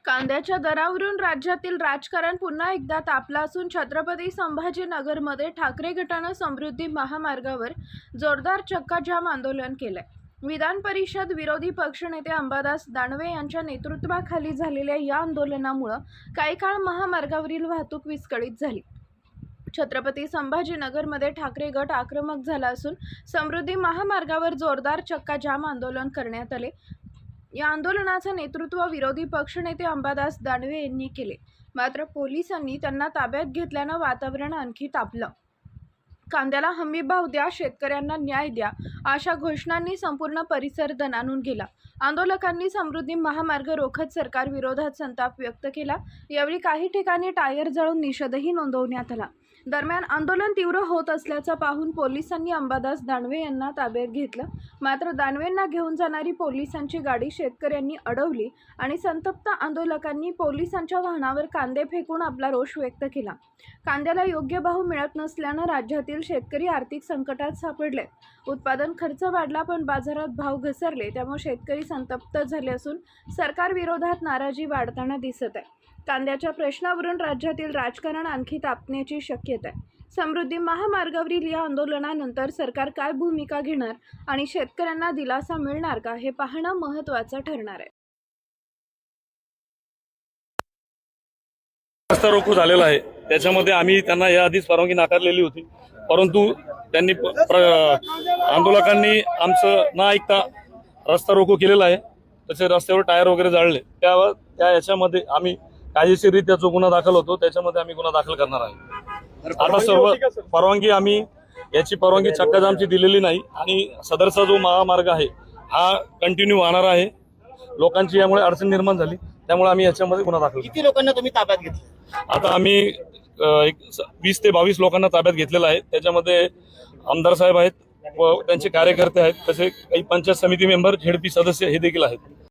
कांद्याच्या दरावरून राज्यातील राजकारण पुन्हा एकदा तापलं असून छत्रपती संभाजीनगरमध्ये ठाकरे गटानं समृद्धी महामार्गावर जोरदार चक्काजाम आंदोलन केलंय। विधान परिषद विरोधी पक्षनेते अंबादास दानवे यांच्या नेतृत्वाखाली झालेल्या या आंदोलनामुळे काही काळ महामार्गावरील वाहतूक विस्कळीत झाली। छत्रपती संभाजीनगरमध्ये ठाकरे गट आक्रमक झाला असून समृद्धी महामार्गावर जोरदार चक्काजाम आंदोलन करण्यात आले। या आंदोलनाचे नेतृत्व विरोधी पक्षनेते अंबादास दानवे यांनी केले, मात्र पोलिसांनी त्यांना ताब्यात घेतल्याने वातावरण आणखी तापलं। कांद्याला हमीभाव द्या, शेतकऱ्यांना न्याय द्या अशा घोषणांनी संपूर्ण परिसर दणाणून गेला। आंदोलकांनी समृद्धी महामार्ग रोखत सरकार विरोधात संताप व्यक्त केला। यावेळी काही ठिकाणी टायर जळून निषेधही नोंदवण्यात आला। दरम्यान आंदोलन तीव्र होत असल्याचं पाहून पोलिसांनी अंबादास दानवे यांना ताब्यात घेतलं, मात्र दानवेंना घेऊन जाणारी पोलिसांची गाडी शेतकऱ्यांनी अडवली आणि संतप्त आंदोलकांनी पोलिसांच्या वाहनावर कांदे फेकून आपला रोष व्यक्त केला। कांद्याला योग्य भाव मिळत नसल्याने राज्यातील शेतकरी आर्थिक संकटात सापडले। उत्पादन खर्च वाढला पण बाजारात भाव घसरले, त्यामुळे शेतकरी संतप्त झाले असून सरकार विरोधात नाराजी वाढताना दिसत आहे। कांद्याच्या प्रश्नावरून राज्यातील राजकारण आणखी तापण्याची शक्यता आहे। समृद्धी महामार्गावरील या आंदोलनानंतर सरकार काय भूमिका घेणार आणि शेतकऱ्यांना दिलासा मिळणार का हे पाहणं महत्त्वाचं ठरणार आहे। रस्ता रोको झालेला आहे, त्याच्यामध्ये आम्ही त्यांना याआधीच परवानगी नाकारलेली होती, परंतु त्यांनी आंदोलकांनी आमचं न ऐकता रस्ता रोको केलेला आहे। तसे रस्त्यावर टायर वगैरे जाळले, त्या याच्यामध्ये आम्ही कायदेशीररित्या जो गुन्हा दाखल होतो त्याच्यामध्ये आम्ही गुन्हा दाखल करणार आहे। आता सर्व परवानगी आम्ही याची परवानगी चक्काजामची दिलेली नाही आणि सदरचा जो महामार्ग आहे हा कंटिन्यू वाहणार आहे। लोकांची यामुळे अडचण निर्माण झाली, त्यामुळे आम्ही याच्यामध्ये गुन्हा दाखल। किती लोकांना तुम्ही ताब्यात घेतले? आता आम्ही 20 ते 22 लोकांना ताब्यात घेतलेला आहे। त्याच्यामध्ये आमदार साहेब आहेत व त्यांचे कार्यकर्ते आहेत, तसे काही पंचायत समिती मेंबर, झेडपी सदस्य हे देखील आहेत।